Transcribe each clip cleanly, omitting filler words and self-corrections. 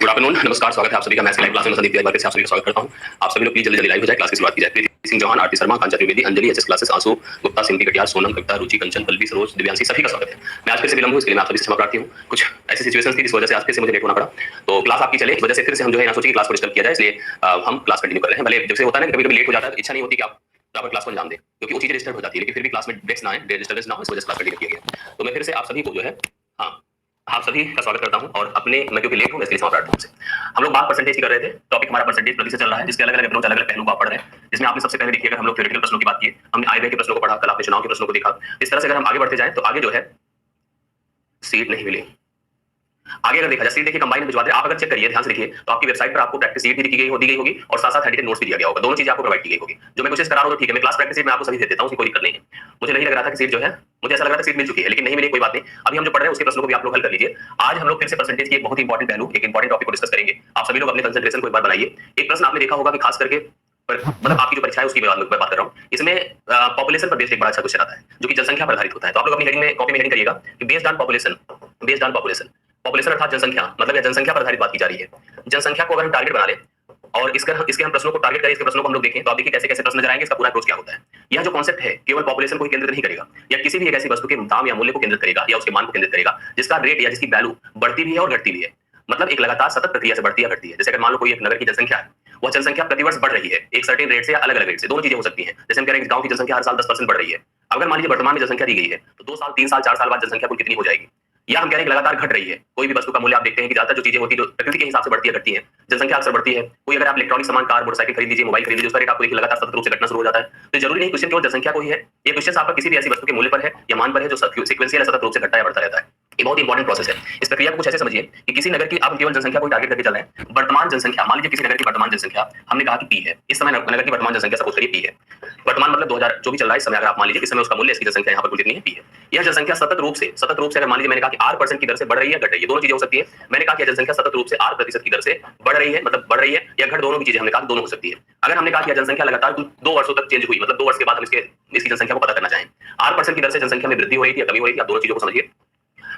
Good afternoon, नमस्कार, स्वागत है आप सभी का मैथ्स की लाइव क्लास में। संदीप तिवारी से आप सभी का स्वागत करता हूं। आप सभी लोग प्लीज जल्दी जल्दी लाइव हो जाए, क्लास की शुरुआत की जाए। प्रीति सिंह चौहान, आरती शर्मा, कांचा त्रिवेदी, अंजलि, एचएस क्लासेस, आंसू गुप्ता, सिंधी कटियार, सोनम, कविता, रुचि, कंचन, पल्लवी, सरोज, दिव्यांशी, सभी का स्वागत है। मैं आज फिर से विलंब हूं, इसके लिए मैं आप सभी से क्षमा प्रार्थी हूं। कुछ ऐसी सिचुएशंस थी जिस वजह से आज फिर से मुझे लेट होना पड़ा, तो क्लास आपकी चले, इस वजह से फिर से हम जो है ना सोचे कि क्लास को डिस्टर्ब किया जाए, इसलिए हम क्लास कंटिन्यू कर रहे हैं। भले जैसे होता है ना, कभी कभी लेट हो जाता है, इच्छा नहीं होती कि आप बराबर क्लास को अंजाम दें, क्योंकि वो चीजें डिस्टर्ब हो जाती है, लेकिन फिर भी क्लास में ब्रेक्स ना आए, डिस्टर्बेंस ना हो, इस वजह से क्लास कंटिन्यू किया गया। तो मैं फिर से आप सभी को जो है हाँ आप सभी का स्वागत करता हूं। और अपने मैं क्योंकि लेट हूं इसलिए क्षमा प्रार्थी हूं आपसे। हम लोग बात परसेंटेज की कर रहे थे, टॉपिक हमारा परसेंटेज प्रति से चल रहा है, जिसके अलग अलग अप्रोच, अलग अलग पहलू को आप पढ़ रहे हैं। जिसमें आपने सबसे पहले देखिए, अगर हम लोग थ्योरेटिकल प्रश्नों की बात की, हमने आय व्यय के प्रश्नों को पढ़ा, कल आपने चुनाव के प्रश्नों को देखा। इस तरह से अगर हम आगे बढ़ते जाएं तो आगे जो है सीट नहीं मिली। आगे अगर देखा जाए, सीट देखिए कंबाइन भिजवा दे, आप अगर चेक करिए, ध्यान से देखिए, तो आपकी वेबसाइट पर आपको प्रैक्टिस सीट भी दी गई होगी और साथ साथ हैंडरिटन नोट्स भी दिया गया होगा। दोनों चीजें आपको प्रोवाइड की गई होगी। जो मैं कोशिश करा रहा हूं, तो ठीक है, मैं क्लास प्रैक्टिस सीट में आपको सभी दे देता हूं, उसकी कोई दिक्कत नहीं है। मुझे नहीं लग रहा था कि सीट जो है, मुझे ऐसा लग रहा था सीट मिल चुकी है, लेकिन नहीं मिली, कोई बात नहीं। अभी हम जो पढ़ रहे हैं उसके प्रश्नों को भी आप लोग हल कर लीजिए। आज हम लोग फिर से परसेंटेज की एक बहुत इंपॉर्टेंट पहलू, एक इंपॉर्टेंट टॉपिक को डिस्कस करेंगे। आप सभी लोग अपने कंसंट्रेशन को एक बार बनाइए। एक प्रश्न आपने देखा होगा कि खास करके मतलब आपकी जो परीक्षा है उसकी मैं बात कर रहा हूं, इसमें पॉपुलेशन पर बेस्ड एक बड़ा अच्छा क्वेश्चन आता है, जो कि जनसंख्या पर आधारित होता है। तो आप लोग अपनी हेडिंग में, कॉपी में हेडिंग करिएगा कि based on population, based on population. Population अर्थात जनसंख्या, मतलब यह जनसंख्या पर आधारित बात की जा रही है। जनसंख्या को अगर हम टारगेट बना लें और इसके हम प्रश्नों को टारगेट करें, इसके प्रश्नों को हम लोग देखें, तो आप देखिए कैसे कैसे प्रश्न नजर आएंगे, इसका पूरा अप्रोच क्या होता है। यह जो कॉन्सेप्ट है केवल पॉपुलेशन को ही केंद्रित नहीं करेगा, या किसी भी एक ऐसी वस्तु के दाम या मूल्य को केंद्रित करेगा, या उसके मान को केंद्रित करेगा जिसका रेट या जिसकी वैल्यू बढ़ती भी है और घटती भी है। मतलब एक लगातार सतत प्रक्रिया से बढ़ती है घटती है। जैसे अगर मान लो कोई एक नगर की जनसंख्या है, वह जनसंख्या प्रतिवर्ष बढ़ रही है एक सर्टेन रेट से या अलग अलग रेट से, दोनों चीजें हो सकती हैं। जैसे हम कह रहे हैं गांव की जनसंख्या हर साल 10% बढ़ रही है। अगर मान लीजिए वर्तमान में जनसंख्या दी गई है, तो 2 साल, 3 साल, 4 साल बाद जनसंख्या कुल कितनी हो जाएगी। या हम कह रहे हैं लगातार घट रही है। कोई भी वस्तु का मूल्य आप देखते हैं कि ज्यादातर जो चीजें होती है, जो प्रकृति के हिसाब से बढ़ती है घटती है, जनसंख्या अक्सर बढ़ती है। कोई अगर आप इलेक्ट्रॉनिक सामान, कार, मोटरसाइकिल खरीद लीजिए, मोबाइल खरीद लीजिए, उसका रेट आपको देखिए लगातार सतत रूप से घटना शुरू हो जाता है। तो जरूरी नहीं क्वेश्चन केवल जनसंख्या को ही है, ये क्वेश्चन आपका किसी भी ऐसी वस्तु के मूल्य पर है या मान पर है, जो सीक्वेंशियल सतत रूप से घटता या बढ़ता रहता है। ये बहुत इंपॉर्टेंट प्रोसेस है। इस प्रक्रिया को कुछ ऐसे समझिए कि किसी नगर की, आप केवल जनसंख्या को टारगेट करके चल रहे हैं। वर्तमान जनसंख्या, मान लीजिए किसी नगर की वर्तमान जनसंख्या हमने कहा कि पी है। इस समय नगर की वर्तमान जनसंख्या सपोज करिए पी है। वर्तमान मतलब 2000 जो भी चल रहा है इस समय, अगर आप मान लीजिए इस समय उसका मूल्य, इसकी जनसंख्या यहाँ पर कितनी है, पी है। यह जनसंख्या सतत रूप से अगर मान लीजिए मैंने कहा कि R% की दर से बढ़ रही है, घट रही है, दोनों चीजें हो सकती है। मैंने कहा कि जनसंख्या सतत रूप से R% की दर से बढ़ रही है, मतलब बढ़ रही है या घट, दोनों की चीजें हमने कहा दोनों हो सकती है। अगर हमने कहा कि जनसंख्या लगातार 2 वर्षों तक चेंज हुई, मतलब 2 वर्ष के बाद हम इसकी जनसंख्या को पता करना चाहें, R% की दर से जनसंख्या में वृद्धि हो रही थी या कमी हो रही थी, आप दोनों चीजों को समझिए।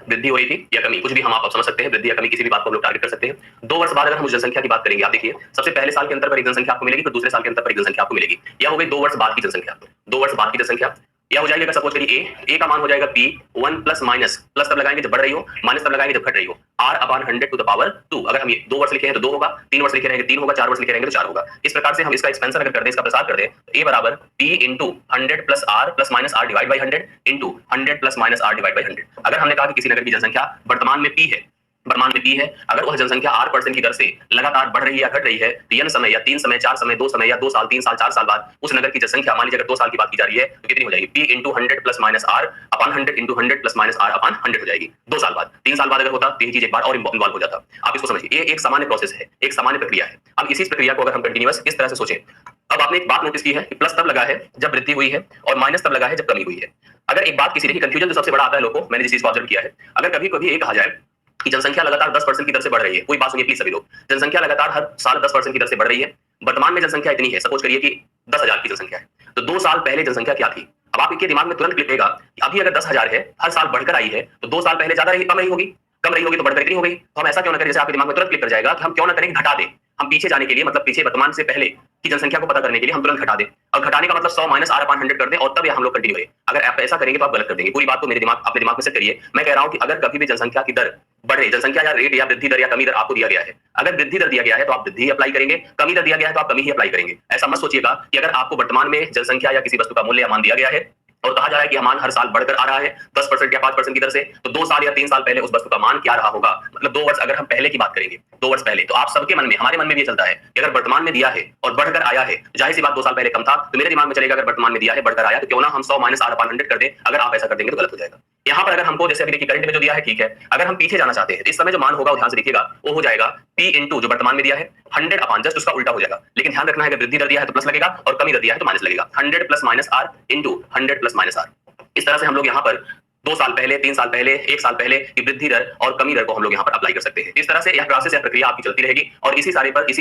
वृद्धि हो रही थी या कमी, कुछ भी हम आप समझ सकते हैं, वृद्धि या कमी, किसी भी बात को हम लोग टारगेट कर सकते हैं। 2 वर्ष बाद अगर हम उस जनसंख्या की बात करेंगे, आप देखिए सबसे पहले साल के अंतर पर एक जनसंख्या आपको मिलेगी, फिर दूसरे साल के अंतर पर एक जनसंख्या आपको मिलेगी। यह हो गई 2 वर्ष बाद की जनसंख्या। 2 वर्ष बाद की जनसंख्या यह हो जाएगी, अगर सपोज करिए ए का मान हो जाएगा पी 1 प्लस माइनस, प्लस तब लगाएंगे जब बढ़ रही हो, माइनस तब लगाएंगे जब घट रही हो, R/100 टू द पावर 2। अगर हम ये 2 वर्ष लिखे हैं तो 2 होगा, 3 वर्ष लिखे रहेंगे 3 होगा, 4 वर्ष लिखे रहेंगे तो 4 होगा। इस प्रकार से हम इसका एक्सपेंशन अगर कर दें, इसका प्रसार कर दें, ए बराबर p into 100 plus r plus minus r divide by 100 into 100 plus minus r divide by 100। अगर हमने कहा कि किसी नगर की जनसंख्या वर्तमान में पी है, अगर वह जनसंख्या R% की दर से लगातार बढ़ रही है या घट रही है, तो n समय या 3 समय, 4 समय, 2 समय या 2 साल, 3 साल, 4 साल बाद उस नगर की जनसंख्या, मान लीजिए अगर 2 साल की बात की जा रही है, तो कितनी हो जाएगी, p into 100 plus minus r upon 100 into 100 plus minus r upon 100 हो जाएगी। 2 साल बाद, 3 साल बाद अगर होता, तो यही चीज एक बार और इन्वॉल्व हो जाता। आप इसको समझिए, ये एक सामान्य प्रोसेस है, एक सामान्य प्रक्रिया है। अब इसी प्रक्रिया को अगर हम कंटिन्यूअस इस तरह से सोचें, अब आपने एक बात नोटिस की है कि प्लस तब लगा है जब वृद्धि हुई है और माइनस तब लगा है जब कमी हुई है। अगर एक बात किसी ने, कंफ्यूजन तो सबसे बड़ा आता है लोगों को, मैंने जिस चीज को ऑब्जर्व किया है, अगर कभी कभी ये कहा जाए कि जनसंख्या लगातार 10% की दर से बढ़ रही है, कोई बात सुनिए प्लीज सभी लोग, जनसंख्या लगातार हर साल 10% की दर से बढ़ रही है। वर्तमान में जनसंख्या इतनी है, सपोज करिए कि 10,000 की जनसंख्या है, तो 2 साल पहले जनसंख्या क्या थी। अब आपके दिमाग में तुरंत क्लिक करेगा कि अभी अगर 10,000 है, हर साल बढ़कर आई है, तो 2 साल पहले ज्यादा रही, कम रही होगी, कम रही होगी तो बढ़कर इतनी हो गई। तो हम ऐसा क्यों ना करें, जैसे आपके दिमाग में तुरंत क्लिक कर जाएगा कि हम क्यों ना करें, घटा दें। हम पीछे जाने के लिए, मतलब पीछे वर्तमान से पहले की जनसंख्या को पता करने के लिए हम तुरंत घटा दें, और घटाने का मतलब 100 माइनस R अपॉन 100 कर दें, और तब हम लोग कंटिन्यू करें। अगर आप ऐसा करेंगे तो आप गलत कर देंगे। पूरी बात को अपने दिमाग में सेट करिए। मैं कह रहा हूं कि अगर कभी भी जनसंख्या की दर बढ़े, जनसंख्या या रेट या वृद्धि दर या कमी दर आपको दिया गया है, अगर वृद्धि दर दिया गया है तो आप वृद्धि अप्लाई करेंगे, कमी दर दिया गया है तो आप कमी ही अप्लाई करेंगे। ऐसा मत सोचिएगा कि अगर आपको वर्तमान में जनसंख्या या किसी वस्तु का मूल्य या मान दिया गया है और कहा जा रहा है कि मान हर साल बढ़कर आ रहा है 10% या 5% की दर से, तो 2 साल या 3 साल पहले उस वस्तु का मान क्या रहा होगा, मतलब 2 वर्ष अगर हम पहले की बात करेंगे, 2 वर्ष पहले, तो आप सबके मन में, हमारे मन में भी ये चलता है कि अगर वर्तमान में दिया है और बढ़कर आया है, तो जाहिर सी बात 2 साल पहले कम था, तो मेरे दिमाग में चलेगा अगर वर्तमान में दिया है बढ़कर आया, तो क्यों ना हम 100 माइनस R अपॉन 100 कर दें। अगर आप ऐसा कर देंगे तो गलत हो जाएगा। यहाँ पर अगर हमको, जैसे अभी देखिए करंट में जो दिया है ठीक है, अगर हम पीछे जाना चाहते हैं तो इस समय जो मान होगा वो ध्यान से देखिएगा, वो हो जाएगा P इंटू जो वर्तमान में दिया है 100 अपॉन, जस्ट उसका उल्टा हो जाएगा। लेकिन ध्यान रखना है कि वृद्धि दर दिया है तो प्लस लगेगा और कमी दर दिया है तो माइनस लगेगा। 100 plus minus R into 100 plus minus R। इस तरह से हम लोग यहाँ पर 2 साल पहले, 3 साल पहले, 1 साल पहले की वृद्धि दर और कमी दर को हम लोग यहाँ पर अप्लाई कर सकते हैं। इस तरह से यह प्रोसेस या प्रक्रिया आपकी चलती रहेगी, और इसी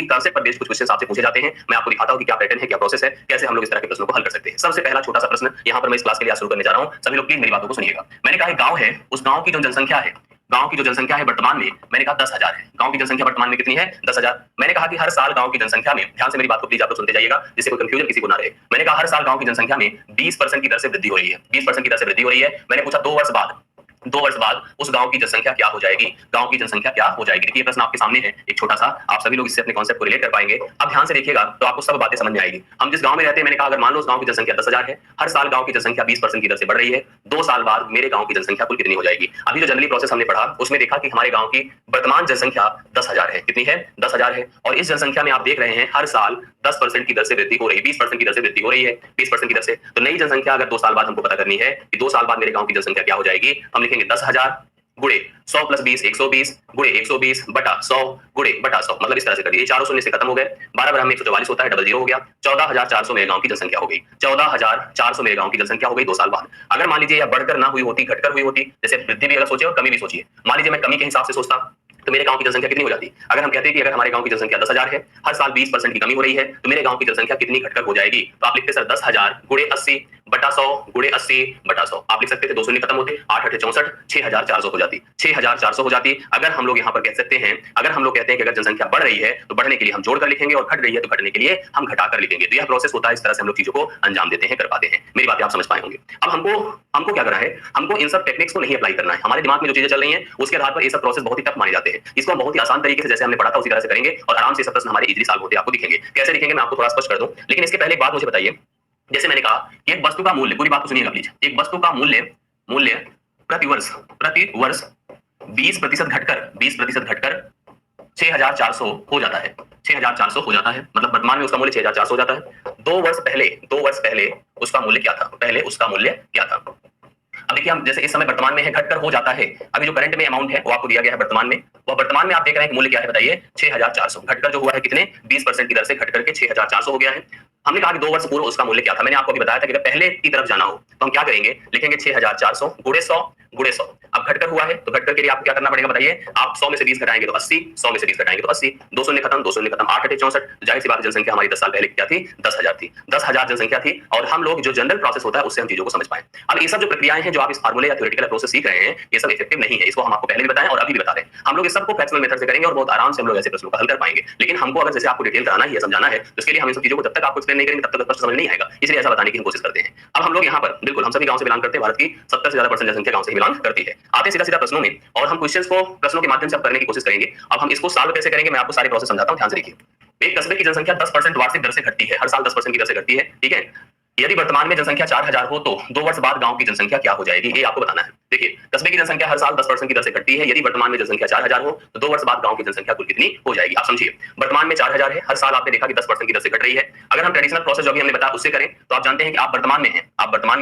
कांसेप्ट पर बेस्ड कुछ क्वेश्चन आपसे पूछे जाते हैं। मैं आपको दिखाता हूँ कि क्या पैटर्न है, क्या प्रोसेस है, कैसे हम लोग इस तरह के प्रश्नों को हल कर सकते हैं। सबसे पहला छोटा सा प्रश्न यहाँ पर मैं इस क्लास के लिए शुरू करने जा रहा हूँ, सभी लोग प्लीज मेरी बातों को सुनिएगा। मैंने कहा गांव है, उस गांव की जो जनसंख्या है गांव की जो जनसंख्या है वर्तमान में, मैंने कहा 10,000 है। गांव की जनसंख्या वर्तमान में कितनी है? 10,000। मैंने कहा कि हर साल गांव की जनसंख्या में, ध्यान से मेरी बात को प्लीज आप लोग सुनते जाइएगा जिससे कोई कंफ्यूजन किसी को ना रहे। मैंने कहा हर साल गांव की जनसंख्या में 20% की दर से वृद्धि हो रही है। 20% की दर से वृद्धि हो रही है। मैंने पूछा 2 वर्ष बाद उस गांव की जनसंख्या क्या हो जाएगी? गांव की जनसंख्या क्या हो जाएगी? देखिए प्रश्न आपके सामने है एक छोटा सा, आप सभी लोग इससे अपने कॉन्सेप्ट को रिलेट कर पाएंगे। अब ध्यान से देखिएगा तो आपको सब बातें समझ में आएगी। हम जिस गांव में रहते हैं, मैंने कहा अगर मान लो उस गांव की जनसंख्या 10,000 है, हर साल गांव की जनसंख्या 20% की दर से बढ़ रही है, 2 साल बाद मेरे गांव की जनसंख्या कुल कितनी हो जाएगी? अभी जो जनरली प्रोसेस हमने पढ़ा उसमें देखा कि हमारे गांव की वर्तमान जनसंख्या 10,000 है। कितनी है? 10,000 है। और इस जनसंख्या में आप देख रहे हैं हर साल 10% की दर से वृद्धि हो रही है, 20% की दर से वृद्धि हो रही है, 20% की दर से। तो नई जनसंख्या अगर 2 साल बाद हमको पता करनी है कि 2 साल बाद मेरे गांव की जनसंख्या क्या हो जाएगी, हम लिखेंगे 10,000 गुणे 100 + 20 120 गुणे 120 बटा 100 गुणे बटा 100। मतलब इस तरह से करिए, ये चारों शून्य से खत्म हो गए, 12 बराबर 144 होता है, डबल जीरो हो गया। 14,400 मेरे गांव की जनसंख्या हो गई। 14,400 मेरे गांव की जनसंख्या हो गई 2 साल बाद। अगर मान लीजिए यह बढ़कर ना हुई होती, घटकर हुई होती, जैसे वृद्धि भी अगर सोचिए और कमी भी सोचिए, मान लीजिए मैं कमी के हिसाब से सोचता तो मेरे गांव की जनसंख्या कितनी हो जाती? अगर हम कहते हैं कि अगर हमारे गांव की जनसंख्या 10,000 है, हर साल 20% की कमी हो रही है, तो मेरे गांव की जनसंख्या कितनी घटकर हो जाएगी? तो आप लिखते सर 10,000 गुणे 80 बटा 100 गुणे 80 बटा 100। आप लिख सकते थे 2 शून्य खत्म होते, 8 8 64, 6,400 हो जाती, 6,400 हो जाती। अगर हम लोग यहाँ पर कह सकते हैं, अगर हम लोग कहते हैं कि अगर जनसंख्या बढ़ रही है तो बढ़ने के लिए हम जोड़कर लिखेंगे और घट रही है तो घटने के लिए हम घटाकर लिखेंगे। तो यह प्रोसेस होता है, इस तरह से हम लोग चीजों को अंजाम देते हैं, कर पाते हैं। मेरी बातें आप समझ पाए होंगे। अब हमको क्या करना है? हमको इन सब टेक्निक्स को नहीं अप्लाई करना है। हमारे दिमाग में जो चीजें चल रही हैं उसके आधार पर ये सब प्रोसेस बहुत ही टफ माने जाते हैं। इसको हम बहुत ही आसान तरीके से जैसे हमने पढ़ा था उसी तरह से करेंगे और आराम से सब प्रश्न हमारे इजीली सॉल्व होते आपको दिखेंगे। कैसे दिखेंगे मैं आपको थोड़ा स्पष्ट कर दूं, लेकिन इसके पहले एक बात मुझे बताइए। जैसे मैंने कहा कि एक वस्तु का मूल्य, पूरी बात को सुनिएगा प्लीज, एक वस्तु का मूल्य प्रति वर्ष 20% घटकर 6,400 हो जाता है। 6,400 हो जाता है, मतलब वर्तमान में उसका मूल्य 6,400 हो जाता है। 2 वर्ष पहले उसका मूल्य क्या था? पहले उसका मूल्य क्या था? अब देखिए हम जैसे इस समय वर्तमान में है, घटकर हो जाता है। अभी जो करंट में अमाउंट है वो आपको दिया गया है वर्तमान में, वो वर्तमान में आप देख रहे हैं कि मूल्य क्या है बताइए? 6,400। घटकर जो हुआ है कितने? 20% की दर से घटकर के 6,400 हो गया है। हमने कहा कि 2 वर्ष पूर्व उसका मूल्य क्या था? मैंने आपको अभी बताया था कि अगर पहले की तरफ जाना हो तो हम क्या करेंगे? लिखेंगे 6,400 गुणे 100 गुणे 100। अब घटकर हुआ है तो घटकर के लिए आपको क्या करना पड़ेगा बताइए? आप 100 में से 20 घटाएंगे तो 80, 100 में से 20 घटाएंगे तो 80, 2 शून्य खत्म, 2 शून्य खत्म, 8 8 64। जाहिर सी बात है जनसंख्या हमारी 10 साल पहले क्या थी? 10,000 थी। 10,000 जनसंख्या थी और हम लोग जो जनरल प्रोसेस होता है उससे हम चीजों को समझ पाए। अब ये सब जो प्रक्रियाएं हैं जो आप इस फार्मूले या थ्योरेटिकल प्रोसेस सीख रहे हैं, ये सब इफेक्टिव नहीं है। इसको हम आपको पहले भी बताएं और अभी भी बता रहे हैं। हम लोग इस सबको फ्लेक्सिबल मेथड से करेंगे और बहुत आराम से हम लोग ऐसे प्रश्नों को हल कर पाएंगे। लेकिन हमको अगर जैसे आपको डिटेल कराना है, समझाना है, तो इसके लिए हम इन सब चीजों को जब तक आपको एक्सप्लेन नहीं करेंगे तब तक प्रश्न समझ नहीं आएगा। इसलिए ऐसा बताने की हम कोशिश करते हैं। अब हम लोग यहाँ पर बिल्कुल हम सभी गांव से बिलोंग करते हैं, भारत की 70 से ज्यादा % जनसंख्या गांव से ही बिलोंग करती है। आते सीधा सीधा प्रश्नों में और हम प्रश्नों के माध्यम से करने की कोशिश करेंगे। अब हम इसको सॉल्व कैसे करेंगे मैं आपको सारे प्रोसेस समझाता हूं, ध्यान से देखिए। एक कस्बे की जनसंख्या 10% वार्षिक दर से घटती है, हर साल 10% की दर से घटती है, ठीक है। यदि वर्तमान में जनसंख्या 4,000 हो तो 2 वर्ष बाद गांव की जनसंख्या क्या हो जाएगी? ये आपको बताना है। देखिए कस्बे की जनसंख्या हर साल 10% की दर से घटती है। यदि वर्तमान में जनसंख्या 4,000 हो तो 2 वर्ष बाद गांव की जनसंख्या कुल कितनी हो जाएगी? आप समझिए, वर्तमान में 4,000 है, हर साल आपने देखा कि 10% की दर से घट रही है। अगर हम ट्रेडिशनल प्रोसेस जो भी हमने बताया उससे करें तो आप जानते हैं कि आप वर्तमान में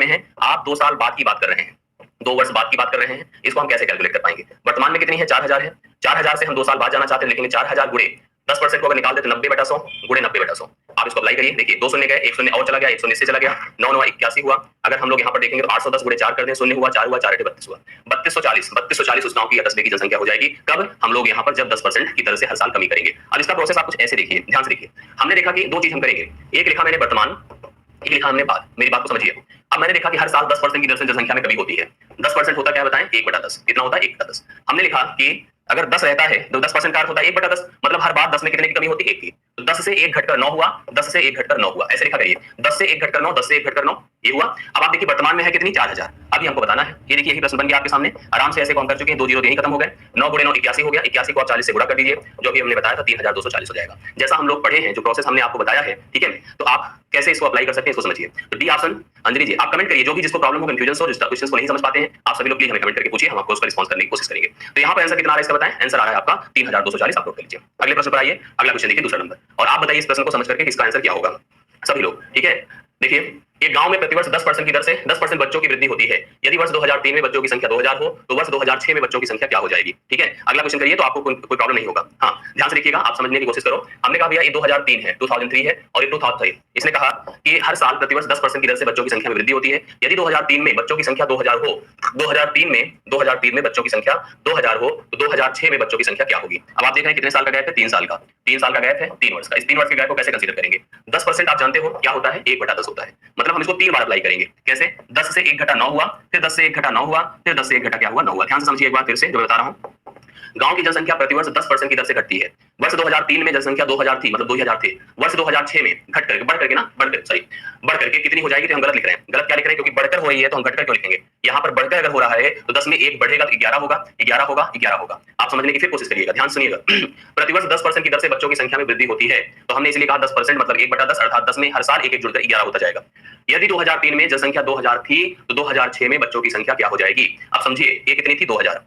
हैं, आप 2 साल बाद की बात कर रहे हैं, 2 वर्ष बाद की बात कर रहे हैं। इसको हम कैसे कैलकुलेट कर पाएंगे? वर्तमान में कितनी है? 4,000 है। 4,000 से हम 2 साल बाद जाना चाहते हैं, लेकिन 4,000 गुणे 10% को अगर निकाल दे तो 90/100 गुणे 90/100। आप इसको अप्लाई करिए। देखिए 2 शून्य गए, 1 शून्य और चला गया, 1 शून्य से चला गया, 9 9 81 हुआ। अगर हम लोग यहाँ पर देखेंगे तो 810 गुणे 4 कर दें, शून्य हुआ, 4 हुआ, 4 8 32 हुआ, 3240 उस गांव की या कस्बे की जनसंख्या हो जाएगी। कब? हम लोग यहाँ पर जब 10% की दर से हर साल कमी करेंगे। अब इसका प्रोसेस आप कुछ ऐसे देखिए, ध्यान से देखिए। हमने देखा कि 2 चीज हम करेंगे, एक लिखा मैंने वर्तमान, एक लिखा हमने बाद। मेरी बात को समझिए। अब मैंने देखा कि हर साल 10% की दर से जनसंख्या में कमी होती है। 10% होता क्या बताएं? 1/10। कितना होता है? 1/10। हमने लिखा कि अगर 10 रहता है तो 10% का अर्थ होता है 1/10, मतलब हर बार 10 में कितने की कमी होती है? 1 की। तो 10 से 1 घटकर 9 हुआ, 10 से 1 घटकर 9 हुआ, ऐसे लिखा करिए। 10 से 1 घटकर 9, 10 से 1 घटकर 9, ये हुआ। अब आप देखिए वर्तमान में है कितनी? 4,000। अभी हमको बताना है। ये देखिए यही प्रश्न बन गया आपके सामने, आराम से ऐसे कौन कर चुके हैं, 2 जीरो यही खत्म हो गए। 9 गुणे 9 81 हो गया, 81 को आप 40 से गुणा कर दीजिए, जो भी हमने बताया था 3,240 हो जाएगा। जैसा हम लोग पढ़े हैं, जो प्रोसेस हमने आपको बताया है, ठीक है, तो आप कैसे इसको अप्लाई कर सकते हैं इसको समझिए। तो डी ऑप्शन अंजलि जी आप कमेंट करिए, जो भी जिसको प्रॉब्लम हो, कंफ्यूजन हो, जिसका क्वेश्चन को नहीं समझ पाते हैं, आप सभी लोग प्लीज हमें कमेंट करके पूछिए, हम आपको उसका रिस्पांस करने की कोशिश करेंगे। तो यहाँ पर आंसर कितना आ रहा है इसका बताएं? आंसर आ रहा है आपका 3,240। आप नोट कर लीजिए। अगले प्रश्न पर आइए। अगला क्वेश्चन देखिए, दूसरा नंबर, और आप बताइए इस प्रश्न को समझ करके इसका आंसर क्या होगा सभी लोग, ठीक है। देखिए एक गांव में प्रतिवर्ष 10% की दर से 10% बच्चों की वृद्धि होती है। यदि वर्ष 2003 में बच्चों की संख्या 2000 हो तो वर्ष 2006 में बच्चों की संख्या क्या हो जाएगी? ठीक है, अगला क्वेश्चन करिए तो आपको कोई प्रॉब्लम नहीं होगा। हाँ ध्यान से देखिएगा, आप समझने की कोशिश करो। हमने कहा भैया ये 2003 है, 2003 है और ये 2003। इसने कहा कि हर साल प्रतिवर्ष 10% की दर से बच्चों की संख्या में वृद्धि होती है। यदि 2003 में बच्चों की संख्या 2000 हो, 2003 में बच्चों की संख्या 2000 हो तो 2006 में बच्चों की संख्या क्या होगी? अब आप देख रहे हैं कितने साल का गैप है? 3 साल का। 3 साल का गैप है, 3 वर्ष का। इस 3 वर्ष के गैप को कैसे कंसीडर करेंगे? 10% आप जानते हो क्या होता है? 1/10 होता है। मतलब हम इसको 3 बार अप्लाई करेंगे। कैसे? 10 से 1 घटा 9 हुआ, फिर 10 से 1 घटा 9 हुआ, फिर 10 से 1 घटा क्या हुआ? 9 हुआ। ध्यान से समझिए एक बार फिर से जो मैं बता रहा हूं। गांव की जनसंख्या प्रतिवर्ष 10% की दर से घटती है। वर्ष 2003 में जनसंख्या 2000 थी, मतलब 2000 थे। वर्ष 2006 में घट करके बढ़ करके कितनी हो जाएगी? तो हम गलत लिख रहे हैं। गलत क्या लिख रहे हैं? क्योंकि बढ़कर हो रही है तो हम घटकर क्यों लिखेंगे? यहाँ पर बढ़कर अगर हो रहा है तो 10 में 1 बढ़ेगा तो 11 होगा, 11 होगा, 11 होगा। आप समझने की फिर कोशिश करिएगा, ध्यान सुनिएगा। प्रतिवर्ष 10% की दर से बच्चों की संख्या में वृद्धि होती है, तो हमने इसलिए कहा 10% मतलब 1/10, अर्थात 10 में हर साल 1 जुड़कर 11 होता जाएगा। यदि 2003 में जनसंख्या 2000 थी तो 2006 में बच्चों की संख्या क्या हो जाएगी? अब समझिए, ये कितनी थी? 2000।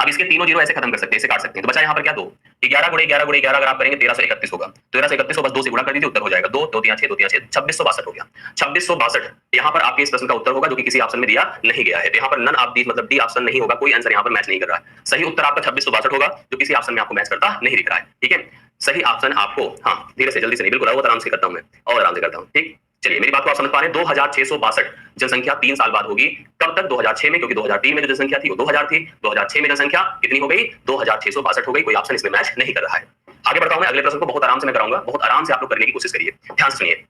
अब इसके तीनों जीरो ऐसे खत्म कर सकते हैं, ऐसे काट सकते हैं। तो बचा यहाँ पर क्या? 2। 11 गुणे 11 गुणे 11 अगर आप करेंगे 1331 होगा। 1331 को बस 2 से गुणा कर दीजिए, उत्तर हो जाएगा 2 2 3 6 2 3 6 2662 हो गया। 2662 यहाँ पर आपके इस प्रश्न का उत्तर होगा, जो कि किसी ऑप्शन में दिया नहीं गया है। तो यहाँ पर नन ऑफ दी मतलब डी ऑप्शन नहीं होगा, कोई आंसर यहाँ पर मैच नहीं कर रहा है। सही उत्तर आपका 2662 होगा, जो किसी ऑप्शन में आपको मैच करता नहीं दिख रहा है। ठीक है, सही ऑप्शन आपको, हाँ धीरे से जल्दी से नहीं, बिल्कुल आराम से करता हूँ मैं, और आराम से करता हूँ। ठीक, चलिए मेरी बात को आप समझ पा रहे हैं। 2662 जनसंख्या 3 साल बाद होगी। कब तक? 2006 में, क्योंकि 2003 में जो जनसंख्या थी वो 2000 थी। 2006 में जनसंख्या कितनी हो गई? 2662 हो गई। कोई ऑप्शन इसमें मैच नहीं कर रहा है। आगे बढ़ता हूं मैं, अगले प्रश्न को बहुत आराम से मैं कराऊंगा, बहुत आराम से आप लोग करने की कोशिश करिए। ध्यान सुनिए।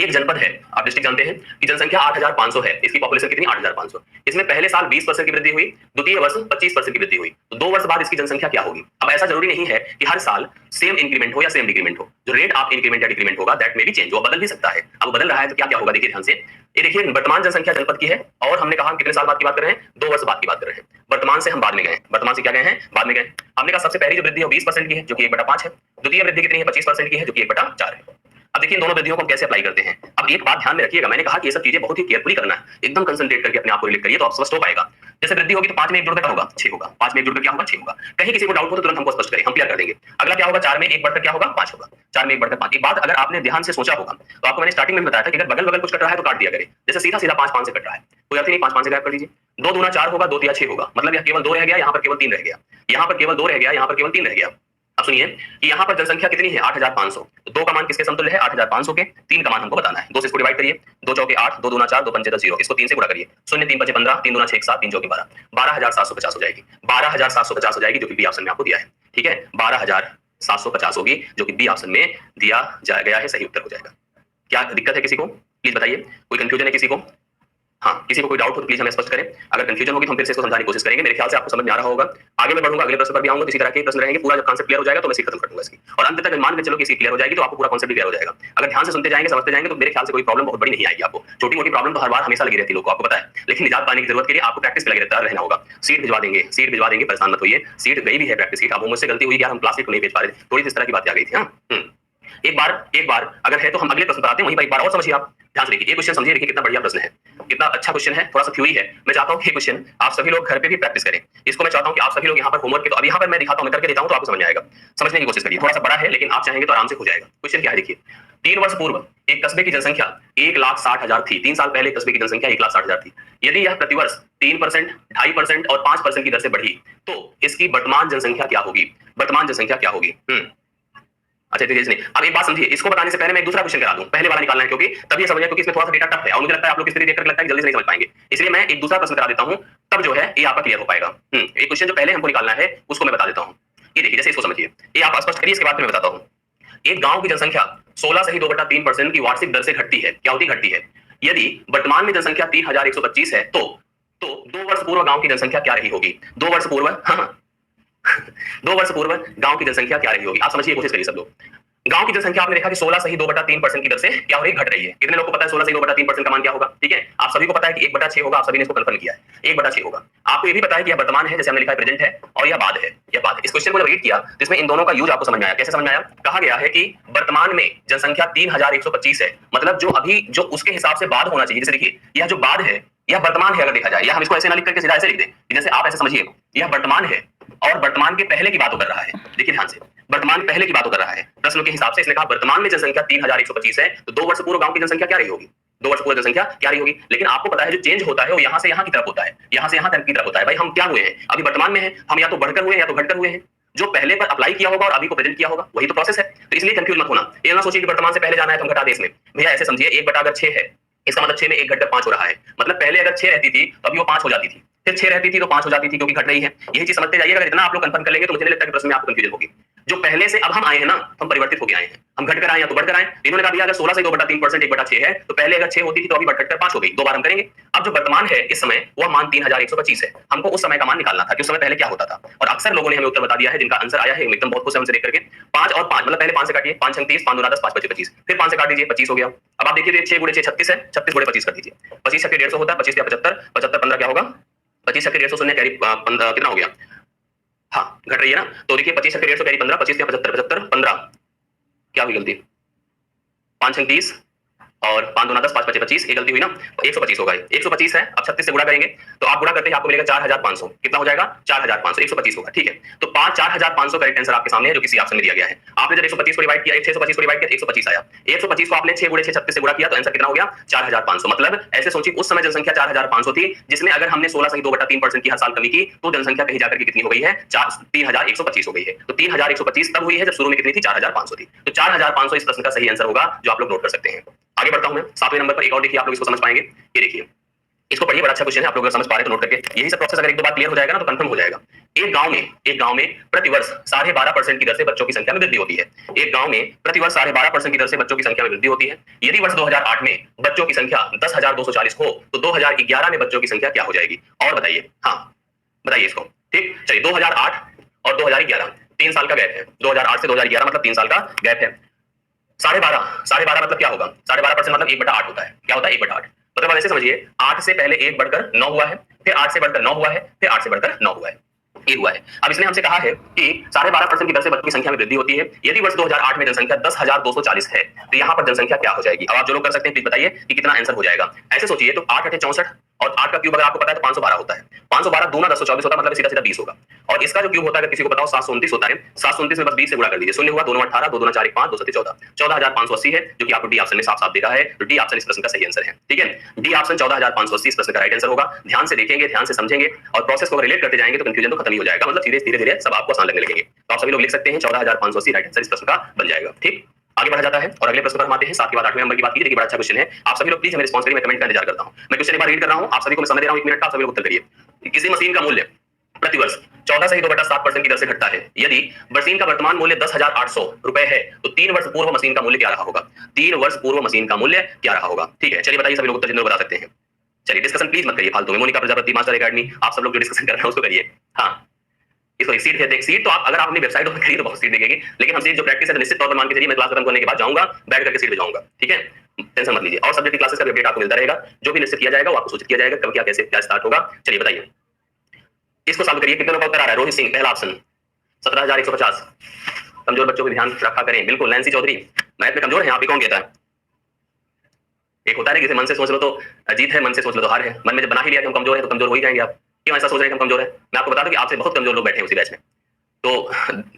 एक जनपद है, आप डिस्ट्रिक्ट जानते हैं कि जनसंख्या 8500 है, इसकी पॉपुलेशन कितनी? 8500। इसमें पहले साल 20% की वृद्धि हुई, द्वितीय वर्ष 25% की वृद्धि हुई, तो 2 वर्ष बाद इसकी जनसंख्या क्या होगी? अब ऐसा जरूरी नहीं है कि हर साल सेम इंक्रीमेंट हो या सेम डिक्रीमेंट हो। जो रेट ऑफ इंक्रीमेंट या डिक्रीमेंट होगा दैट में भी चेंज हो, बदल भी सकता है। अब बदल रहा है तो क्या क्या होगा? देखिए ध्यान से। ये देखिए, वर्तमान जनसंख्या जनपद की है, और हमने कहा कितने साल बाद की बात कर रहे हैं? 2 वर्ष बाद की बात कर रहे हैं। वर्तमान से हम बाद में गए, वर्तमान से क्या गए हैं? बाद में गए। हमने कहा सबसे पहली जो वृद्धि है 20% की है, जो कि 1/5 है। द्वितीय वृद्धि कितनी है? 25% की है, जो कि 1/4 है। अब देखिए दोनों वृद्धियों को हम कैसे अप्लाई करते हैं। अब एक बात ध्यान में रखिएगा, मैंने कहा कि ये सब चीजें बहुत ही केयरफुली करना है, एकदम कंसंट्रेट करके अपने आप को रिलेट करिए तो आप स्पष्ट हो पाएगा। जैसे वृद्धि होगी तो 5 में 1 जुड़कर क्या होगा? 6 होगा। 5 में 1 जुड़कर क्या होगा? 6 होगा। कहीं किसी को डाउट हो तो तुरंत हमको स्पष्ट करें, हम क्लियर कर देंगे। अगला क्या होगा? 4 में 1 बढ़कर क्या होगा? 5 होगा। 4 में 1 बढ़कर 5। एक बात अगर आपने ध्यान से सोचा होगा तो आपको मैंने स्टार्टिंग में बताया था कि अगर बगल बगल कुछ कट रहा है तो काट दिया करे। जैसे सीधा सीधा 5 5 से कट रहा है, कोई अर्थ नहीं, 5 5 से गायब कर दीजिए। 2 दूना 4 होगा, 2 तिया 6 होगा, मतलब यह केवल 2 रह गया, यहाँ पर केवल 3 रह गया, यहाँ पर केवल 2 रह गया, यहाँ पर केवल 3 रह गया। अब सुनिए कि यहाँ पर जनसंख्या कितनी है? 8500। तो 2 का मान किसके समतुल्य है? 8500 के। 3 का मान हमको बताना है। 2 से इसको डिवाइड करिए, 2 चौके 8, 2 दूना 4, 2 पंचे 10 0, इसको 3 से गुणा करिए। 0 3 5 15, 3 दूना 6 7, 3 चौके 12, 12750 हो जाएगी। 12750 हो जाएगी, जो कि बी ऑप्शन में आपको दिया है। ठीक है, 12750 होगी, जो कि बी ऑप्शन में दिया गया है, सही उत्तर हो जाएगा। क्या दिक्कत है किसी को? प्लीज बताइए, कोई कंफ्यूजन है किसी को? हाँ, किसी को कोई डाउट हो तो प्लीज हमें स्पष्ट करें। अगर कंफ्यूजन होगी तो हम फिर से इसको समझाने की कोशिश करेंगे। मेरे ख्याल से आपको समझ में आ रहा होगा। आगे मैं बढ़ूंगा, अगले प्रश्न पर भी आऊंगा, इसी तरह के प्रश्न रहेंगे। पूरा जब कॉन्सेप्ट क्लियर हो जाएगा तो मैं सीट खत्म कर दूंगा इसकी, और अंत तक मान के चलो कि इसकी क्लियर हो जाएगी तो आपको पूरा कॉन्सेप्ट क्लियर हो जाएगा। अगर ध्यान से सुनते जाएंगे, समझते जाएंगे तो मेरे ख्याल से कोई प्रॉब्लम बहुत बड़ी नहीं आएगी आपको। छोटी मोटी प्रॉब्लम तो हर बार हमेशा लगी रहती है, लोग को आपको पता है, लेकिन निजात पाने की जरूरत के लिए आपको प्रैक्टिस पे लगे रहना होगा। सीट भिजवा देंगे, सीट भिजवा देंगे, परेशान मत होइए। सीट गई भी है प्रैक्टिस सीट। अब मुझसे गलती हुई यार, हम क्लास सीट को नहीं भेज पा रहे, थोड़ी सी इस तरह की बातें आ गई थी। हाँ, एक बार अगर है तो हम अगले प्रश्न पर आते हैं, वहीं पर एक बार और समझिए आप। ध्यान से देखिए, ये क्वेश्चन समझिए, देखिए कितना बढ़िया प्रश्न है, कितना अच्छा क्वेश्चन है, थोड़ा सा थ्योरी है। मैं चाहता हूं कि ये क्वेश्चन आप सभी लोग घर पे भी प्रैक्टिस करें। इसको मैं चाहता हूं कि आप सभी लोग यहाँ पर होमवर्क के, तो अब यहाँ पर मैं दिखाता हूं, मैं करके देता हूं तो आपको समझ में आएगा। समझने की कोशिश करिए, थोड़ा सा बड़ा है लेकिन आप चाहेंगे तो आराम से हो जाएगा। क्वेश्चन क्या है देखिए, 3 वर्ष पूर्व एक कस्बे की जनसंख्या 1,60,000 थी। 3 साल पहले कस्बे की जनसंख्या 1,60,000 थी। यदि यह प्रतिवर्ष 3%, 2.5% और 5% की दर से बढ़ी तो इसकी वर्तमान जनसंख्या क्या होगी? वर्तमान जनसंख्या क्या होगी? अच्छा ठीक है, अब एक बात समझिए, इसको बताने से पहले मैं एक दूसरा क्वेश्चन करा दूं, पहले वाला निकालना है, क्योंकि तभी समझिए, क्योंकि इसमें थोड़ा सा डेटा टफ है और मुझे लगता है आप लोग स्थिति देखकर लगता है कि जल्दी से नहीं समझ पाएंगे, इसलिए मैं एक दूसरा प्रश्न करा देता हूं, तब जो है ये आपका क्लियर हो पाएगा। एक क्वेश्चन जो पहले हमको निकालना है उसको मैं बता देता हूं। ये देखिए, जैसे इसको समझिए, ये आप स्पष्ट करिए, इसके बाद मैं बताता हूं। एक गांव की जनसंख्या 16 से ही 2/3% की वार्षिक दर से घटती है। क्या होती? घटती है। यदि वर्तमान में जनसंख्या 3125 है तो 2 वर्ष पूर्व गांव की जनसंख्या क्या रही होगी? 2 वर्ष पूर्व, हाँ 2 वर्ष पूर्व गांव की जनसंख्या क्या रही होगी? आप समझिए, कोशिश करिए सब लोग। गांव की जनसंख्या आपने देखा कि 16 से ही 2/3% की दर से क्या हो रही है? घट रही है। कितने लोगों को पता है 16 से 2/3% का मान क्या होगा? ठीक है, आप सभी को पता है कि 1/6 होगा, आप सभी ने इसको कंफर्म किया है, 1/6 होगा। आपको ये भी पता है कि यह वर्तमान है, जैसे हमने लिखा है प्रेजेंट है, और यह बाद है, यह बाद है। इस क्वेश्चन को जब रीड किया तो इसमें इन दोनों का यूज आपको समझ में आया। कैसे समझ में आया? कहा गया है कि वर्तमान में जनसंख्या 3125 है, मतलब जो अभी जो उसके हिसाब से बाद होना चाहिए। जैसे देखिए, यह जो बाद है यह वर्तमान है, अगर देखा जाए, या हम इसको ऐसे ना लिख करके सीधा ऐसे लिख दें, जैसे आप ऐसे समझिए, यह वर्तमान है और वर्तमान के पहले की बात कर रहा है। देखिए ध्यान से, वर्तमान पहले की बात कर रहा है। प्रश्न के हिसाब से इसने कहा वर्तमान में जनसंख्या 3125 है, तो 2 वर्ष पूर्व गांव की जनसंख्या क्या रही होगी? 2 वर्ष पूर्व जनसंख्या क्या रही होगी? लेकिन आपको पता है जो चेंज होता है वो यहाँ से यहाँ की तरफ होता है, यहाँ से यहाँ की तरफ होता है। भाई हम क्या हुए हैं? अभी वर्तमान में है, हम या तो बढ़कर हुए हैं या तो घटकर हुए हैं। जो पहले पर अप्लाई किया होगा और अभी को प्रेजेंट किया होगा वही तो प्रोसेस है। तो इसलिए कंफ्यूज मत होना, ये ना सोचिए कि वर्तमान से पहले जाना है तो हम घटा दें इसमें। भैया ऐसे समझिए, 1/6 है, इसका मतलब 6 में 1 घटकर 5 हो रहा है। मतलब पहले अगर 6 रहती थी तो अभी वो 5 हो जाती थी, फिर 6 रहती थी तो 5 हो जाती थी, क्योंकि घट रही है। यही चीज समझते जाइएगा। अगर इतना आप लोग कंफर्म कर लेंगे तो मुझे नहीं लगता कि प्रश्न में आपको कंफ्यूजन होगी। जो पहले से अब हम आए हैं ना, हम परिवर्तित होकर आए हैं, हम घटकर आए या तो बढ़कर आए। इन्होंने कहा भैया अगर 16 से 2/3% 1/6 है, तो पहले अगर 6 होती थी तो अभी बढ़कर 5 हो गई। 2 बार हम करेंगे। अब जो वर्तमान है इस समय वह मान 3125 है। हमको उस समय का मान निकालना था कि उस समय पहले क्या होता था। और अक्सर लोगों ने हमें उत्तर बता दिया है, जिनका आंसर आया है एकदम बहुत खुश है हमसे देख करके। 5 और 5 मतलब पहले 5 से काटिए, 5 6 30, 5 2 10, 5 5 25, फिर 5 से काट दीजिए, 25 हो गया। अब आप देखिए 6 गुणे 6 36 है, 36 गुणे 25 कर दीजिए। 25 छक्के 150 होता है, 25 75, 75 15 क्या होगा, 25 छक्के 150 शून्य कैरी कितना हो गया, हाँ घट रही है ना, तो देखिए 25 छक्के 150 कैरी 15, 25 75, 75 15 क्या हुई गलती, 5 30 और 5 2 10, 5 5 25, ये गलती हुई ना, 125 होगा। 125 है, अब 36 से गुणा करेंगे तो आप गुणा करते हैं आपको मिलेगा 4500। कितना हो जाएगा, 4500, 125 होगा। ठीक है, तो 4500 करेक्ट आंसर आपके सामने है, जो किसी ऑप्शन में दिया गया है। आपने जब 125 को डिवाइड किया, 625 को डिवाइड किया, 125 आया। 125 को आपने 6 गुणे 6 36 से गुणा किया, तो आंसर कितना हो गया, 4500। मतलब ऐसे सोचिए उस समय जनसंख्या 4500 थी, जिसमें अगर हमने 16 से 2/3% की हर साल कमी की, तो जनसंख्या कहीं जाकर के कितनी हो गई है, 3125 हो गई है। तो 3125 तब हुई है जब शुरू में कितनी थी, 4500 थी। तो 4500 इस प्रश्न का सही आंसर होगा, जो आप लोग नोट कर सकते हैं। आगे बढ़ता हूं मैं 7वें नंबर पर। एक और देखिए, आप लोग इसको समझ पाएंगे। ये देखिए, इसको पढ़िए, बड़ा अच्छा क्वेश्चन है, आप लोग अगर समझ पा रहे तो नोट करके। यही सब प्रोसेस अगर एक दो बार क्लियर हो जाएगा ना तो कंफर्म हो जाएगा। एक गांव में प्रतिवर्ष 12.5% की दर से बच्चों की संख्या में वृद्धि होती है। एक गांव में प्रतिवर्ष 12.5% की दर से बच्चों की संख्या में वृद्धि होती है। यदि वर्ष 2008 में बच्चों की संख्या 10,240 हो, तो 2011 में बच्चों की संख्या क्या हो जाएगी, और बताइए। हाँ बताइए इसको। ठीक, चलिए 2008 और 2011 3 साल का गैप है। 2008 से 2011 मतलब 3 साल का गैप है। 12.5 मतलब क्या होगा, 12.5% मतलब 1/8 होता है। क्या होता है, 1/8। मतलब आप ऐसे समझिए, 8 से पहले 1 बढ़कर 9 हुआ है, फिर 8 से बढ़कर 9 हुआ है, फिर 8 से बढ़कर 9 हुआ है, ये हुआ है। अब इसने हमसे कहा है कि 12.5% की दर से बच्चों की संख्या में वृद्धि होती है। यदि वर्ष 2008 में जनसंख्या 10,240 है, तो यहाँ पर जनसंख्या क्या हो जाएगी। अब आप जो लोग कर सकते हैं प्लीज बताइए कि कितना आंसर हो जाएगा। ऐसे सोचिए तो 8 8 64 और 8 का क्यूब अगर आपको पता है तो 512 होता है। 512 दूना 1024 होता है, मतलब सीधा सीधा 20 होगा। और इसका जो क्यूब होता है अगर किसी को बताओ 729 होता है। 729 में बस 20 से गुणा कर दीजिए, शून्य हुआ, 2 18, 2 2 4 5, 2 7 14, 14,580 है, जो कि आपको डी ऑप्शन में साफ साफ दे रहा है। तो डी ऑप्शन इस प्रश्न का सही आंसर है। ठीक है, डी ऑप्शन 14,580 इस प्रश्न का राइट आंसर होगा। ध्यान से देखेंगे, ध्यान से समझेंगे और प्रोसेस को रिलेट करते जाएंगे तो कंफ्यूजन तो खत्म ही हो जाएगा। मतलब धीरे धीरे सब आपको आसान लगने लगेंगे। तो आप सभी लोग लिख सकते हैं 14,580 राइट आंसर इस प्रश्न का बन जाएगा। ठीक, आगे बढ़ा जाता है और अगले प्रश्न पर हम आते हैं। 7 के बाद 8वें नंबर की बात कीजिए। देखिए बड़ा अच्छा क्वेश्चन है, आप सभी लोग प्लीज हमें रिस्पांस करिए, मैं कमेंट का इंतजार करता हूं। मैं क्वेश्चन एक बार रीड कर रहा हूं, आप सभी को मैं समय दे रहा हूं 1 मिनट का, आप सभी लोग उत्तर करिए। किसी मशीन का मूल्य प्रतिवर्ष 14 से 2/7% की दर से घटता है। यदि मशीन का वर्तमान मूल्य 10,800 रुपए है, तो 3 वर्ष पूर्व मशीन का मूल्य क्या रहा होगा। 3 वर्ष पूर्व मशीन का मूल्य क्या रहा होगा। ठीक है, चलिए बताइए, सभी लोग उत्तर जिन्होंने बता सकते हैं। चलिए डिस्कशन प्लीज मत करिए फालतू में। मोनिका प्रजापति मास्टर एकेडमी, आप सब लोग जो डिस्कशन कर रहे हैं उसको करिए। हाँ, इसको एक सीट है, देख सीट तो आप अगर आप अपनी वेबसाइट ओपन करिए तो बहुत सीट दिखेगी, लेकिन हम सीट जो प्रैक्टिस है निश्चित तौर पर मान के चलिए मैं क्लास खत्म करने के बाद जाऊंगा, बैठ करके सीट पे जाऊंगा। ठीक है, टेंशन मत लीजिए। और सब्जेक्ट की क्लासेस का अपडेट आपको मिलता रहेगा, जो भी निश्चित किया जाएगा वो आपको सूचित किया जाएगा, कब क्या कैसे क्या स्टार्ट होगा। चलिए बताइए, इसको सॉल्व करिए। कितने लोग उत्तर आ रहा है। रोहित सिंह पहला ऑप्शन 17,150। कमजोर बच्चों को ध्यान रखा करें, बिल्कुल। नैन्सी चौधरी मैथ में कमजोर है, आप ही कौन कहता है। एक होता है ना, किसी मन से सोच लो तो जीत है, मन से सोच लो तो हार है। मन में जब बना ही लिया कि हम कमजोर है तो कमजोर हो ही जाएंगे। आप क्यों ऐसा सोच रहे हैं कि हम कमजोर है। मैं आपको बता दूं कि आपसे बहुत कमजोर लोग बैठे हैं उसी बैच में, तो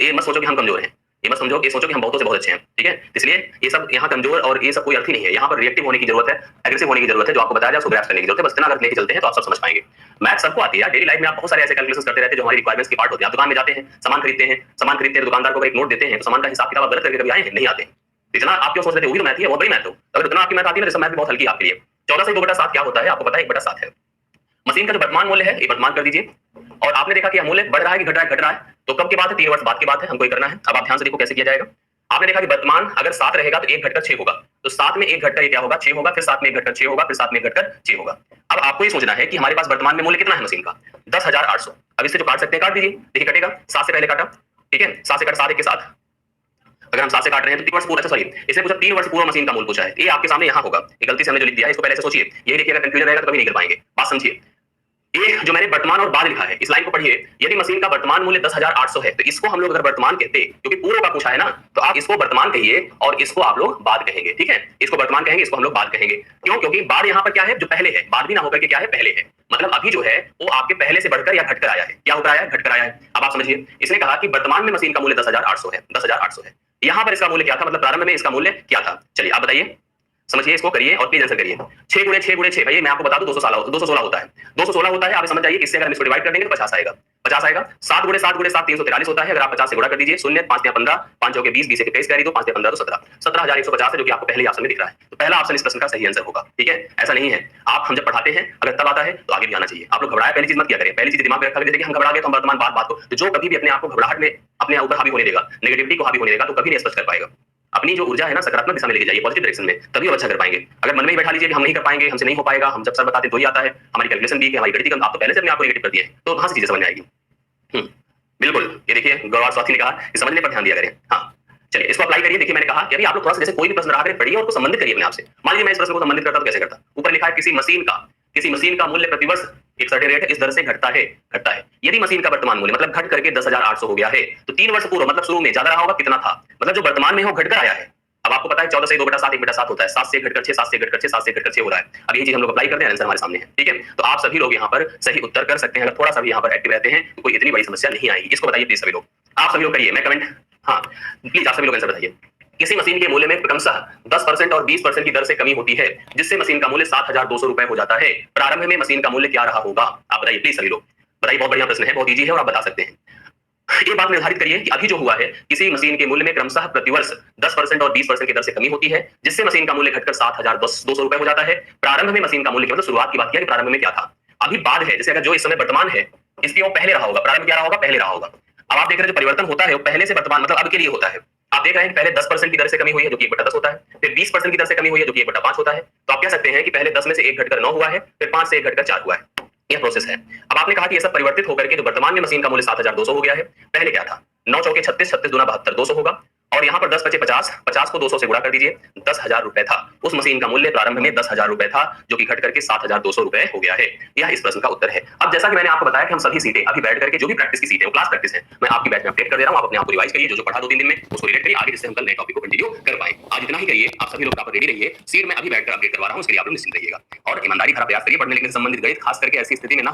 ये मत सोचो कि हम कमजोर हैं, ये मत समझो, ये सोचो कि हम बहुतों से बहुत अच्छे हैं। ठीक है, इसलिए ये सब यहाँ कमजोर और ये सब कोई अर्थ ही नहीं है। यहाँ पर रिएक्टिव होने की जरूरत है, एग्रेसिव होने की जरूरत है, जो आपको बताया जाए उसको ग्रैस्प करने की जरूरत है। बस इतना अगर लेके चलते हैं तो आप सब समझ पाएंगे। मैथ सबको आती है, डेली लाइफ में आप बहुत सारे ऐसे कैलकुलेशंस करते रहते हैं जो हमारी रिक्वायरमेंट्स की पार्ट होते हैं। आप दुकान में जाते हैं, सामान खरीदते हैं, दुकानदार को एक नोट देते हैं, तो सामान का हिसाब किताब गलत करके कभी आए हैं, नहीं आते। इतना आप क्यों सोच रहे थे, वही तो मैथ है, वो बड़ी मैथ हो। अगर इतना आपकी मैथ आती है ना, मैथ भी बहुत हल्की आपके लिए। 14 से 2/7 क्या होता है आपको पता है, 1/7 है। मशीन का जो वर्तमान मूल्य है, ये वर्तमान कर दीजिए। और आपने देखा कि मूल्य बढ़ रहा है कि घट रहा है, घट रहा है, तो कब की बात है, 3 वर्ष बाद की बात है, हमको ये करना है। अब आप ध्यान से देखो कैसे किया जाएगा। आपने देखा कि वर्तमान अगर 7 रहेगा तो 1 घटकर 6 होगा, तो 7 में 1 घटकर क्या होगा, 6 होगा, फिर 7 में 1 घटकर 6 होगा, फिर 7 में 1 घटकर 6 होगा। अब आपको ये सोचना है कि हमारे पास वर्तमान में मूल्य कितना है मशीन का, 10,800। अब इससे जो काट सकते हैं काट दीजिए, देखिए कटेगा। 7 से पहले काटा, ठीक है, 7 से काटा, 7 1 के 7। अगर हम 7 से काट रहे हैं तो 3 वर्ष पूरा, सॉरी इसने पूछा 3 वर्ष पूर्व मशीन का मूल्य पूछा है। ये आपके सामने यहाँ होगा, ये गलती से हमने जो लिख दिया है इसको पहले से सोचिए। ये देखिएगा कंफ्यूजन रहेगा तो कभी नहीं कर पाएंगे। बात समझिए, ये जो मैंने वर्तमान और बाद लिखा है, इस लाइन को पढ़िए। यदि मशीन का वर्तमान मूल्य 10,800 है, तो इसको हम लोग अगर वर्तमान कहते, क्योंकि पूर्व का पूछा है ना, तो आप इसको वर्तमान कहिए और इसको आप लोग बाद कहेंगे। ठीक है, इसको वर्तमान कहेंगे, इसको हम लोग बाद कहेंगे। क्यों, क्योंकि बाद यहाँ पर क्या है, जो पहले है, बाद भी ना होकर के क्या है, पहले है। मतलब अभी जो है वो आपके पहले से बढ़कर या घटकर आया है। क्या होकर आया है, घटकर आया है। अब आप समझिए, इसने कहा कि वर्तमान में मशीन का मूल्य 10,800 है, 10,800 है। यहाँ पर इसका मूल्य क्या था, मतलब प्रारंभ में इसका मूल्य क्या था। चलिए आप बताइए, समझिए इसको, करिए और प्लीज आंसर करिए। 6 गुणे 6 भाई मैं आपको बता दूं 216 होता है, 216 होता है। आप समझ जाइए, इससे अगर हम इसको डिवाइड कर देंगे तो 50 आएगा। 50 आएगा। 7 गुणे 7 गुणे 7 343 होता है। अगर आप 50 से गुणा कर दीजिए, शून्य 5 या 15, 5 चौके 20, 20 के 23 कैरी दो, 5 या 15 तो 17, 17,150 है, जो कि आपको पहले ऑप्शन में दिख रहा है। तो पहला ऑप्शन इस प्रश्न का सही आंसर होगा। ठीक है, ऐसा नहीं है, आप हम जब पढ़ाते हैं अगर तब आता है तो आगे भी आना चाहिए। आप लोग घबराया पहली चीज मत किया करें, पहली चीज दिमाग में रखा करें कि हम घबरा गए तो हम वर्तमान बात को, तो जो कभी भी अपने आप को घबराहट में अपने ऊपर हावी होने देगा, नेगेटिविटी को हावी होने देगा, तो कभी नहीं स्पष्ट कर पाएगा। अपनी जो ऊर्जा है ना सकारात्मक दिशा में लेके जाइए, पॉजिटिव डायरेक्शन में, तभी आप अच्छा कर पाएंगे। अगर मन में ही बैठा लीजिए कि हम नहीं कर पाएंगे, हमसे नहीं हो पाएगा, हम जब सर बताते तो ही आता है, हमारी कैलकुलेशन वीक है, हमारी गणित कम, आप तो पहले से अपने आप को नेगेटिव कर दिए हैं, तो कहां से चीजें समझ में आएगी। बिल्कुल, ये देखिए गौरव स्वाति ने कहा कि समझने पर ध्यान दिया करें। हाँ, चलिए इसको अप्लाई करिए। देखिए मैंने कहा कि अभी आप लोग थोड़ा सा जैसे कोई भी प्रश्न रहा करें, पढ़िए और उसको संबंधित करिए अपने आप से। मान लीजिए मैं इस प्रश्न को संबंधित करता तो कैसे करता। ऊपर लिखा है किसी मशीन का मूल्य प्रतिवर्ष एक सर्टेन रेट है, इस दर से घटता है। यदि मशीन का वर्तमान मूल्य मतलब घट करके 10,800 हो गया है, तो 3 वर्ष पूर्व मतलब शुरू में ज्यादा रहा होगा, कितना था, मतलब जो वर्तमान में हो घटकर आया है। अब आपको पता है 14 से 2/7 1/7 होता है, 7 से घटकर 6, 7 से घटकर 6, 7 से घटकर 6 हो रहा है। अब यही चीज हम लोग अप्लाई करते हैं, आंसर हमारे सामने है। ठीक है, तो आप सभी लोग यहाँ पर सही उत्तर कर सकते हैं अगर थोड़ा सा भी यहाँ पर एक्टिव रहते हैं, तो कोई इतनी बड़ी समस्या नहीं आएगी। इसको बताइए प्लीज सभी लोग, आप सभी लोग करिए, मैं कमेंट, हाँ प्लीज आप सभी लोग आंसर बताइए। किसी मशीन के मूल्य में क्रमशः 10% और 20% की दर से कमी होती है, जिससे मशीन का मूल्य 7,200 रुपए हो जाता है। प्रारंभ में मशीन का मूल्य क्या रहा होगा, आप बताइए प्लीज सभी लोग बताइए। बहुत बढ़िया प्रश्न है, बहुत इजी है और आप बता सकते हैं। ये बात निर्धारित करिए कि अभी जो हुआ है, किसी मशीन के मूल्य में क्रमशः प्रतिवर्ष 10% और 20% की दर से कमी होती है, जिससे मशीन का मूल्य घटकर 7,200 रुपए हो जाता है। प्रारंभ में मशीन का मूल्य मतलब शुरुआत की बात किया कि प्रारंभ में क्या था, अभी बाद है, जैसे अगर जो इस समय वर्तमान है इसकी वो पहले रहा होगा, प्रारंभ क्या रहा होगा, पहले रहा होगा। अब आप देख रहे हैं जो परिवर्तन होता है वो पहले से वर्तमान मतलब अब के लिए होता है। आप देख रहे हैं पहले 10% की दर से कमी हुई है जो कि 1/10 होता है, फिर 20% की दर से कमी हुई है जो कि 1/5 होता है। तो आप कह सकते हैं कि पहले 10 में से 1 घटकर 9 हुआ है, फिर 5 से 1 घटकर 4 हुआ है। यह प्रोसेस है। अब आपने कहा कि ये सब परिवर्तित होकर के जो वर्तमान में मशीन का मूल्य 7,200 हो गया है, पहले क्या था, 9 चौके 36, 36 दूना 72, 200 होगा। और यहाँ पर 10 बचे 50, 50 को 200 से गुणा कर दीजिए, 10,000 रुपए था। उस मशीन का मूल्य प्रारंभ में 10,000 रुपए था, जो कि घट करके 7,200 रुपए हो गया है। यह इस प्रश्न का उत्तर है। अब जैसा कि मैंने आपको बताया कि हम सभी सीटें अभी बैठ करके जो भी प्रैक्टिस की सीटें वो क्लास प्रैक्टिस है, मैं आपकी बैच में अपडेट कर दे रहा हूं। आप अपने आप को रिवाइज करिए, जो पढ़ा 2-3 दिन में उसको रिलेट करिए आगे, जिससे हम कल नए टॉपिक को कंटिन्यू कर पाए। आज इतना ही करिए, आप सभी लोग रेडी रहिए। सीट में अभी बैठकर अपडेट करवा रहा हूं, इसके लिए आप लोग निश्चिंत रहिएगा और ईमानदारी भरा प्रयास करिए पढ़ने लिखने से संबंधित गणित, खास करके ऐसी स्थिति में ना